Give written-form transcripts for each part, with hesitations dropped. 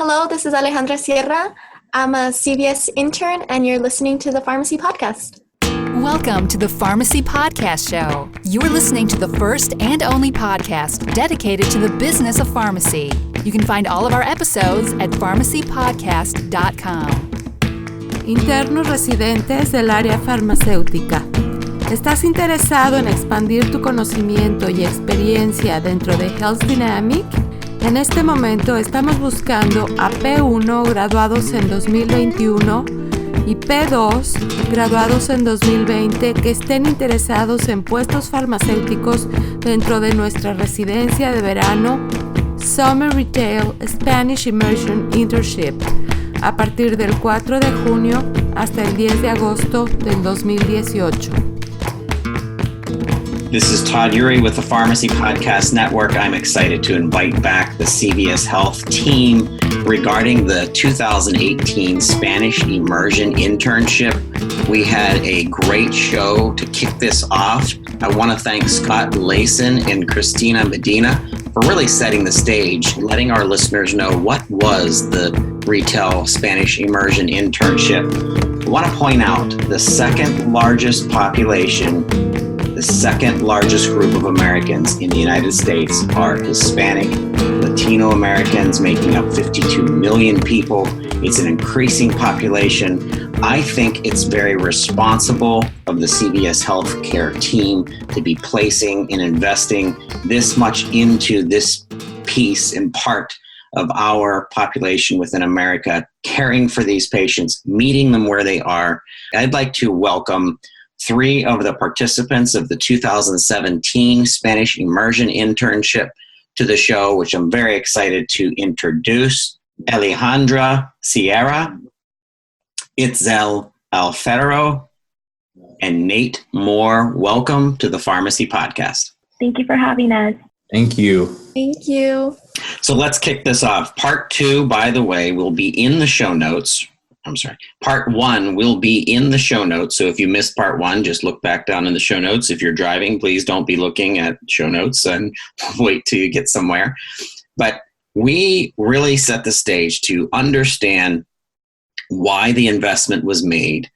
Hello, this is Alejandra Sierra. I'm a CVS intern, and you're listening to the Pharmacy Podcast. Welcome to the Pharmacy Podcast Show. You're listening to the first and only podcast dedicated to the business of pharmacy. You can find all of our episodes at pharmacypodcast.com. Internos residentes del área farmacéutica. ¿Estás interesado en expandir tu conocimiento y experiencia dentro de Health Dynamic? En este momento estamos buscando a P1 graduados en 2021 y P2 graduados en 2020 que estén interesados en puestos farmacéuticos dentro de nuestra residencia de verano Summer Retail Spanish Immersion Internship a partir del 4 de junio hasta el 10 de agosto del 2018. This is Todd Urey with the Pharmacy Podcast Network. I'm excited to invite back the CVS Health team regarding the 2018 Spanish Immersion Internship. We had a great show to kick this off. I want to thank Scott Layson and Christina Medina for really setting the stage, letting our listeners know what was the Retail Spanish Immersion Internship. I want to point out the second largest population, the second largest group of Americans in the United States are Hispanic, Latino Americans, making up 52 million people. It's an increasing population. I think it's very responsible of the CVS Healthcare team to be placing and investing this much into this piece and part of our population within America, caring for these patients, meeting them where they are. I'd like to welcome three of the participants of the 2017 Spanish Immersion Internship to the show, which I'm very excited to introduce. Alejandra Sierra, Itzel Alfaro, and Nate Moore. Welcome to the Pharmacy Podcast. Thank you for having us. Thank you. Thank you. So let's kick this off. Part 2, by the way, will be in the show notes. Part 1 will be in the show notes. So if you missed part 1, just look back down in the show notes. If you're driving, please don't be looking at show notes and wait till you get somewhere. But we really set the stage to understand why the investment was made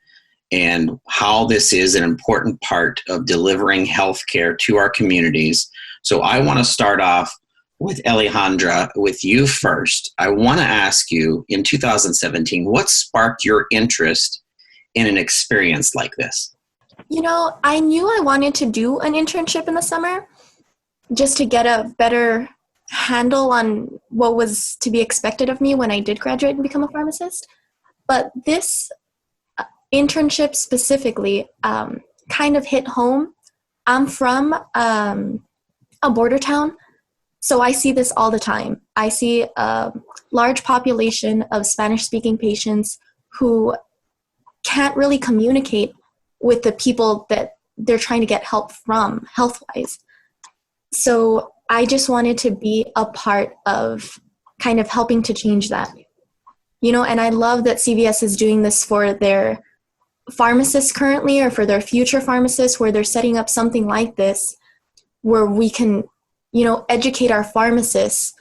and how this is an important part of delivering healthcare to our communities. So I want to start off with Alejandra, with you first. I want to ask you, in 2017, what sparked your interest in an experience like this? You know, I knew I wanted to do an internship in the summer just to get a better handle on what was to be expected of me when I did graduate and become a pharmacist. But this internship specifically kind of hit home. I'm from a border town, so I see this all the time. I see a large population of Spanish-speaking patients who can't really communicate with the people that they're trying to get help from, health-wise. So I just wanted to be a part of kind of helping to change that. You know, and I love that CVS is doing this for their pharmacists currently, or for their future pharmacists, where they're setting up something like this where we can, you know, educate our pharmacists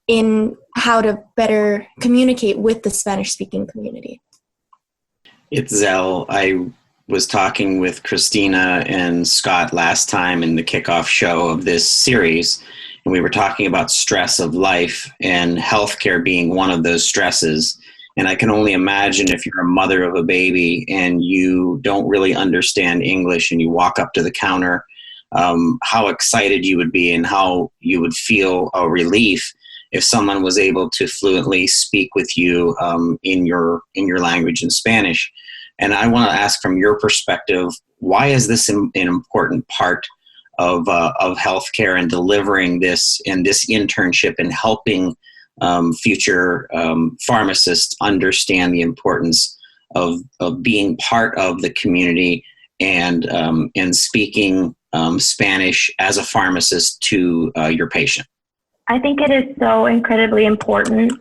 in how to better communicate with the Spanish-speaking community. Itzel, I was talking with Christina and Scott last time in the kickoff show of this series, and we were talking about stress of life and healthcare being one of those stresses. And I can only imagine if you're a mother of a baby and you don't really understand English and you walk up to the counter, how excited you would be and how you would feel a relief if someone was able to fluently speak with you in your language in Spanish. And I want to ask, from your perspective, why is this an important part of healthcare and delivering this and this internship and helping future pharmacists understand the importance of being part of the community and speaking Spanish as a pharmacist to your patient? I think it is so incredibly important.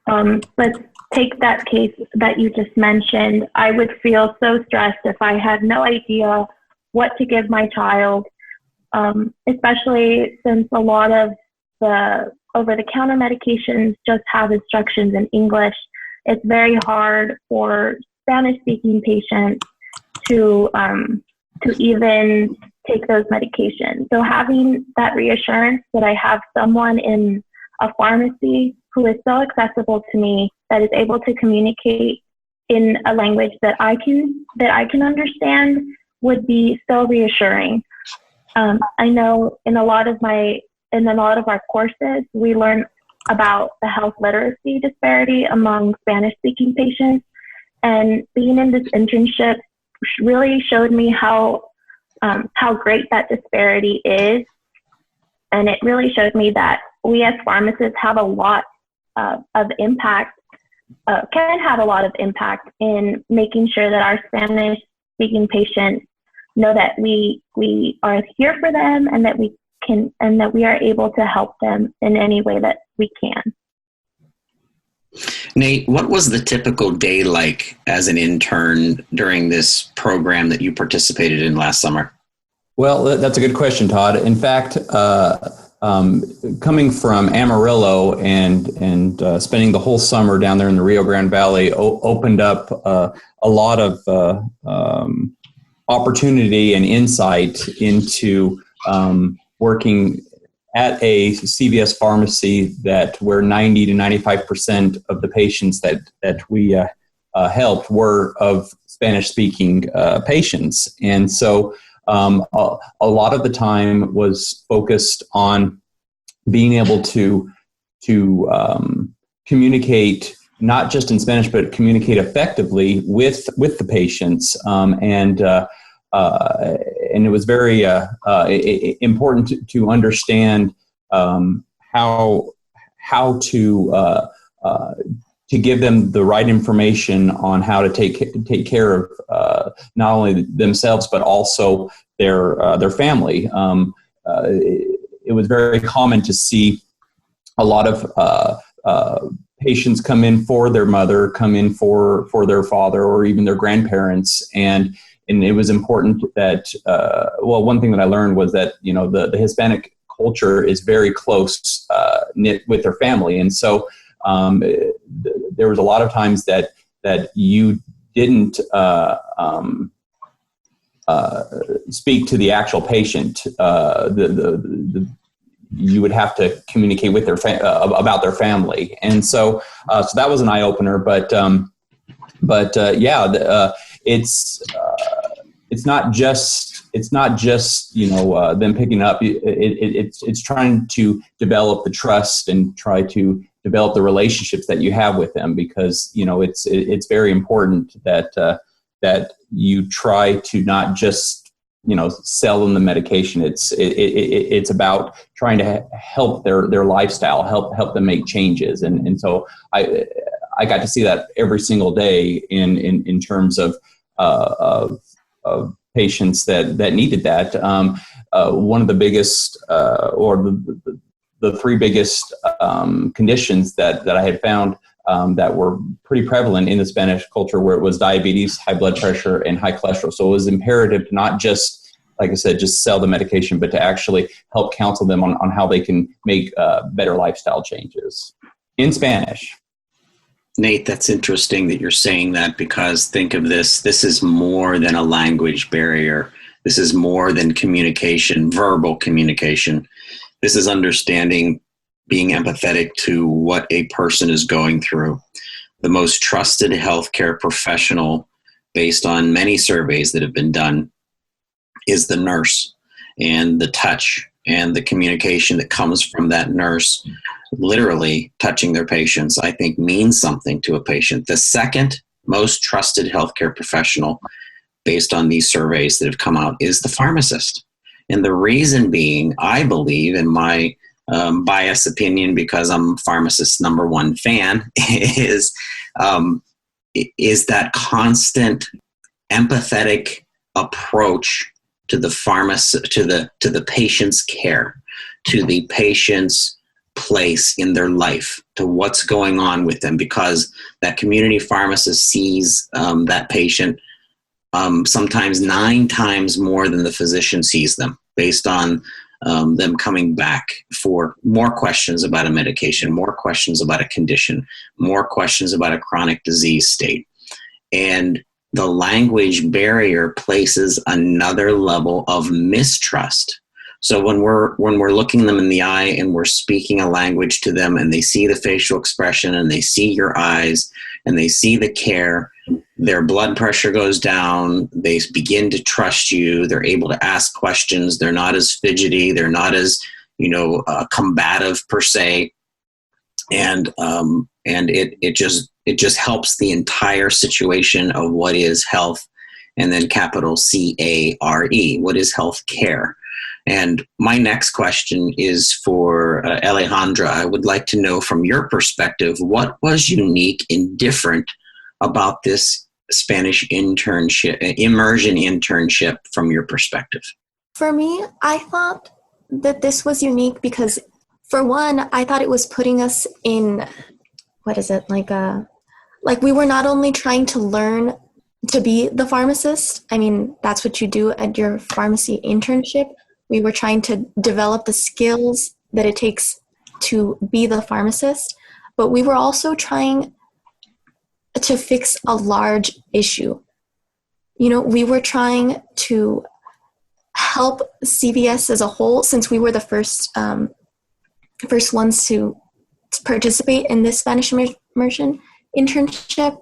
Let's take that case that you just mentioned. I would feel so stressed if I had no idea what to give my child, especially since a lot of the over-the-counter medications just have instructions in English. It's very hard for Spanish-speaking patients to even take those medications. So having that reassurance that I have someone in a pharmacy who is so accessible to me, that is able to communicate in a language that I can understand, would be so reassuring. I know in a lot of our courses, we learn about the health literacy disparity among Spanish-speaking patients, and being in this internship really showed me how great that disparity is, and it really showed me that we as pharmacists have a lot of impact, can have a lot of impact in making sure that our Spanish-speaking patients know that we are here for them, and that we are able to help them in any way that we can. Nate, what was the typical day like as an intern during this program that you participated in last summer? Well, that's a good question, Todd. In fact, coming from Amarillo and spending the whole summer down there in the Rio Grande Valley opened up a lot of opportunity and insight into working at a CVS pharmacy where 90 to 95% of the patients that we helped were of Spanish-speaking patients. And so a lot of the time was focused on being able to communicate not just in Spanish, but communicate effectively with the patients. And it was very important to understand how to give them the right information on how to take care of not only themselves but also their family. It was very common to see a lot of patients come in for their mother, come in for their father, or even their grandparents, and it was important that one thing that I learned was that the Hispanic culture is very close knit with their family, and so there was a lot of times that you didn't speak to the actual patient. You would have to communicate with about their family, and so that was an eye opener. But it's not just them picking up. It's trying to develop the trust and try to develop the relationships that you have with them, because it's very important that you try to not just sell them the medication. It's about trying to help their lifestyle, help them make changes, and so I got to see that every single day in terms of patients that needed that. One of the biggest or the three biggest conditions that I had found that were pretty prevalent in the Spanish culture where it was diabetes, high blood pressure, and high cholesterol. So it was imperative to not just, like I said, just sell the medication, but to actually help counsel them on how they can make better lifestyle changes in Spanish. Nate, that's interesting that you're saying that, because think of this. This is more than a language barrier. This is more than communication, verbal communication. This is understanding, being empathetic to what a person is going through. The most trusted healthcare professional, based on many surveys that have been done, is the nurse, and the touch and the communication that comes from that nurse literally touching their patients, I think, means something to a patient. The second most trusted healthcare professional, based on these surveys that have come out, is the pharmacist. And the reason being, I believe, in my biased opinion, because I'm pharmacist's number one fan, is that constant empathetic approach to the pharmacist, to the patient's care, to the patient's place in their life, to what's going on with them, because that community pharmacist sees that patient sometimes 9 times more than the physician sees them, based on them coming back for more questions about a medication, more questions about a condition, more questions about a chronic disease state. And the language barrier places another level of mistrust. So when we're looking them in the eye and we're speaking a language to them and they see the facial expression and they see your eyes and they see the care, their blood pressure goes down, they begin to trust you, they're able to ask questions, they're not as fidgety, they're not as, combative per se. And it just helps the entire situation of what is health, and then capital CARE, what is health care? And my next question is for Alejandra. I would like to know from your perspective, what was unique and different about this Spanish internship, immersion internship from your perspective? For me, I thought that this was unique because, for one, I thought it was putting us in, like we were not only trying to learn to be the pharmacist. I mean, that's what you do at your pharmacy internship. We were trying to develop the skills that it takes to be the pharmacist, but we were also trying to fix a large issue. We were trying to help CVS as a whole, since we were the first ones to participate in this Spanish immersion internship.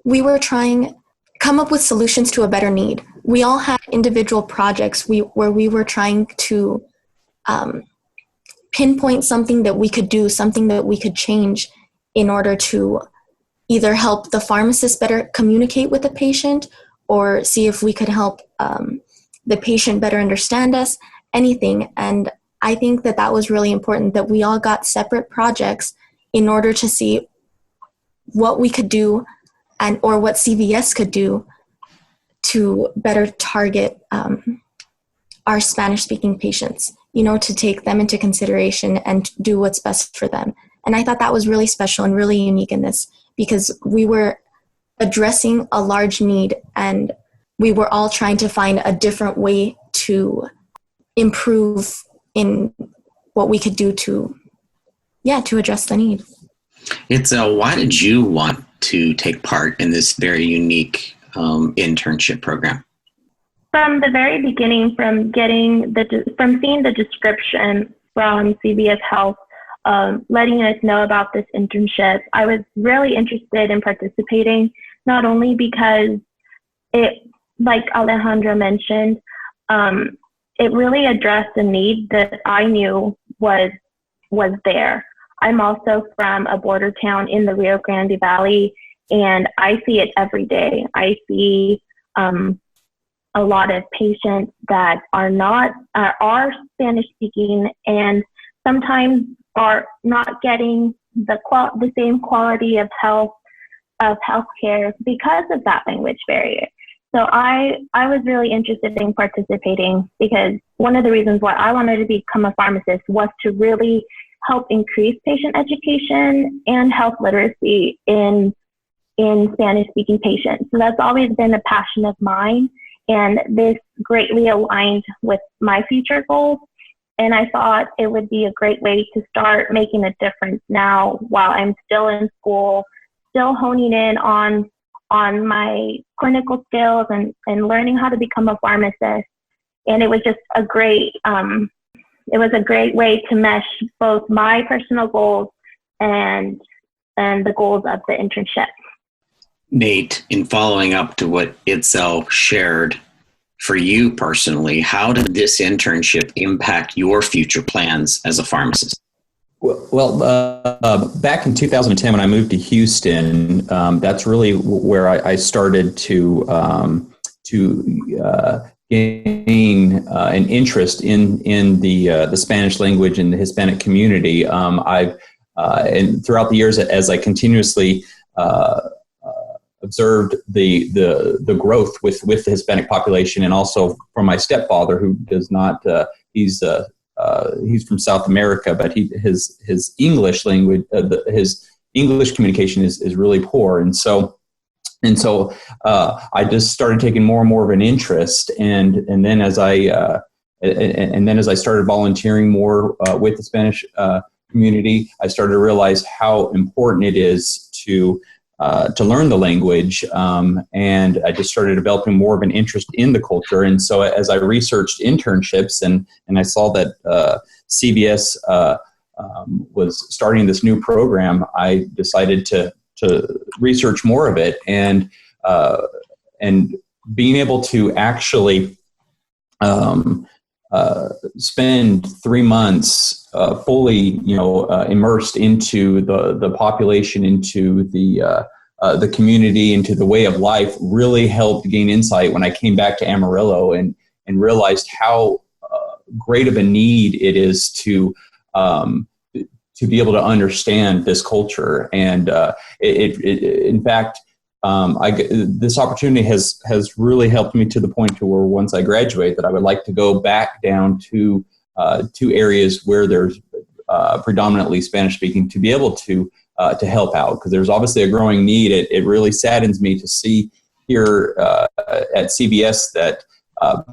We were trying to come up with solutions to a better need. We all had individual projects where we were trying to pinpoint something that we could do, something that we could change in order to either help the pharmacist better communicate with the patient or see if we could help the patient better understand us, anything. And I think that was really important, that we all got separate projects in order to see what we could do or what CVS could do to better target our Spanish-speaking patients, to take them into consideration and do what's best for them. And I thought that was really special and really unique in this, because we were addressing a large need and we were all trying to find a different way to improve in what we could do to address the need. Why did you want to take part in this very unique internship program? From the very beginning, from seeing the description from CVS Health, letting us know about this internship, I was really interested in participating, not only because it, like Alejandra mentioned, it really addressed a need that I knew was there. I'm also from a border town in the Rio Grande Valley, and I see it every day. I see a lot of patients that are Spanish speaking and sometimes are not getting the same quality of healthcare because of that language barrier. So I was really interested in participating, because one of the reasons why I wanted to become a pharmacist was to really help increase patient education and health literacy in Spanish-speaking patients. So that's always been a passion of mine, and this greatly aligned with my future goals. And I thought it would be a great way to start making a difference now while I'm still in school, still honing in on my clinical skills and learning how to become a pharmacist. And it was just a great way to mesh both my personal goals and the goals of the internship. Nate, in following up to what Itzel shared, for you personally, how did this internship impact your future plans as a pharmacist? Well, back in 2010, when I moved to Houston, that's really where I started to gain an interest in the Spanish language and the Hispanic community. And throughout the years, as I continuously observed the growth with the Hispanic population, and also from my stepfather, who does not, he's from South America, but his English language, his English communication is really poor, and so I just started taking more and more of an interest, and then as I and then as I started volunteering more with the Spanish community, I started to realize how important it is to learn the language, and I just started developing more of an interest in the culture. And so as I researched internships and I saw that CVS was starting this new program, I decided to research more of it, and being able to actually spend 3 months fully, immersed into the population, into the community, into the way of life, really helped gain insight when I came back to Amarillo and realized how great of a need it is to be able to understand this culture. And in fact, this opportunity has really helped me to the point to where once I graduate, that I would like to go back down to areas where there's predominantly Spanish speaking, to be able to help out, because there's obviously a growing need. It really saddens me to see here at CVS that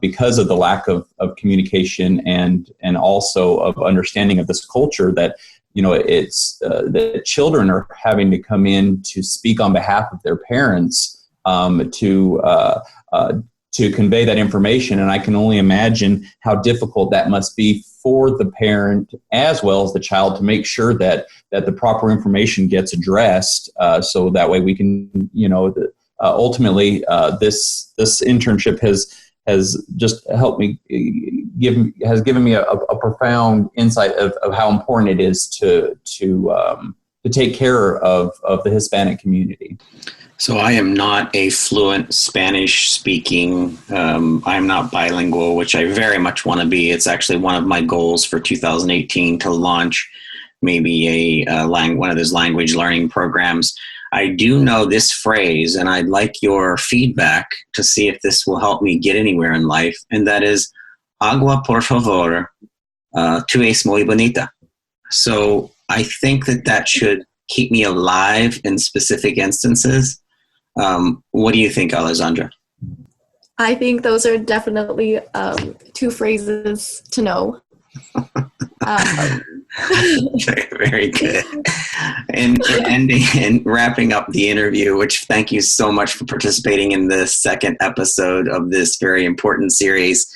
because of the lack of communication and also of understanding of this culture, that it's the children are having to come in to speak on behalf of their parents to convey that information. And I can only imagine how difficult that must be for the parent as well as the child to make sure that the proper information gets addressed. So that way we can, ultimately this internship has just helped me has given me a profound insight of how important it is to take care of the Hispanic community. So I am not a fluent Spanish speaking. I'm not bilingual, which I very much want to be. It's actually one of my goals for 2018 to launch maybe one of those language learning programs. I do know this phrase, and I'd like your feedback to see if this will help me get anywhere in life, and that is, agua por favor, tú es muy bonita. So I think that should keep me alive in specific instances. What do you think, Alessandra? I think those are definitely two phrases to know. Very good. And for ending and wrapping up the interview, which thank you so much for participating in the second episode of this very important series.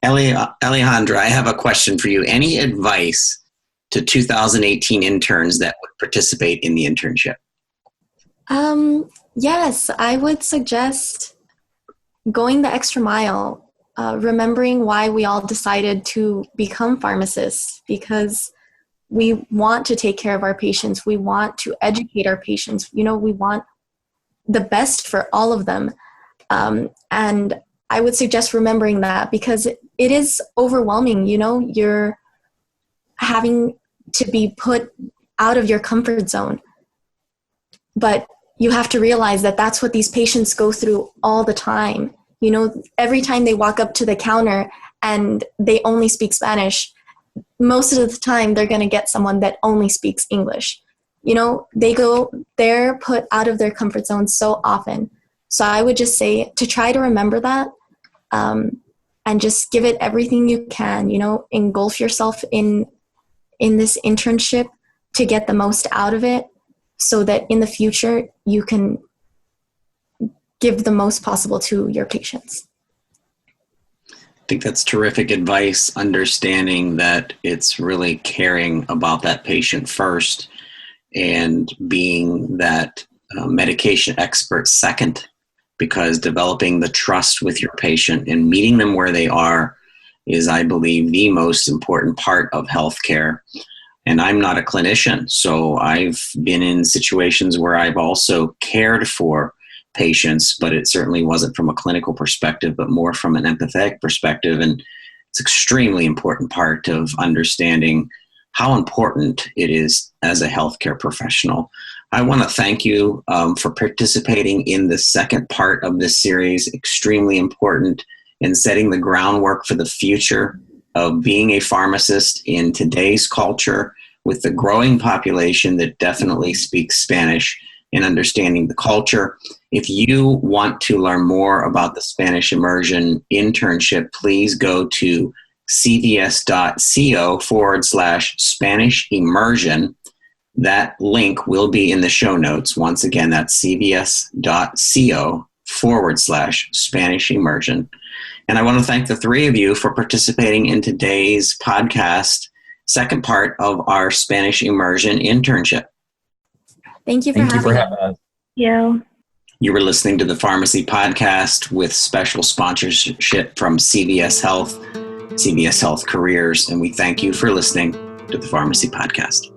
Alejandra, I have a question for you. Any advice to 2018 interns that would participate in the internship? Yes, I would suggest going the extra mile, remembering why we all decided to become pharmacists, because we want to take care of our patients. We want to educate our patients. We want the best for all of them. And I would suggest remembering that, because it is overwhelming. You're having to be put out of your comfort zone. But you have to realize that that's what these patients go through all the time. Every time they walk up to the counter and they only speak Spanish, most of the time they're going to get someone that only speaks English. They're put out of their comfort zone so often. So I would just say to try to remember that, and just give it everything you can, engulf yourself in this internship to get the most out of it, so that in the future you can give the most possible to your patients. I think that's terrific advice, understanding that it's really caring about that patient first and being that medication expert second, because developing the trust with your patient and meeting them where they are is, I believe, the most important part of healthcare. And I'm not a clinician, so I've been in situations where I've also cared for patients, but it certainly wasn't from a clinical perspective, but more from an empathetic perspective. And it's an extremely important part of understanding how important it is as a healthcare professional. I want to thank you for participating in the second part of this series, extremely important in setting the groundwork for the future of being a pharmacist in today's culture with the growing population that definitely speaks Spanish, and understanding the culture. If you want to learn more about the Spanish Immersion Internship, please go to cvs.co/Spanish immersion. That link will be in the show notes. Once again, that's cvs.co/Spanish immersion. And I want to thank the three of you for participating in today's podcast, second part of our Spanish immersion internship. Thank you for having us. You. You were listening to the Pharmacy Podcast with special sponsorship from CVS Health, CVS Health Careers, and we thank you for listening to the Pharmacy Podcast.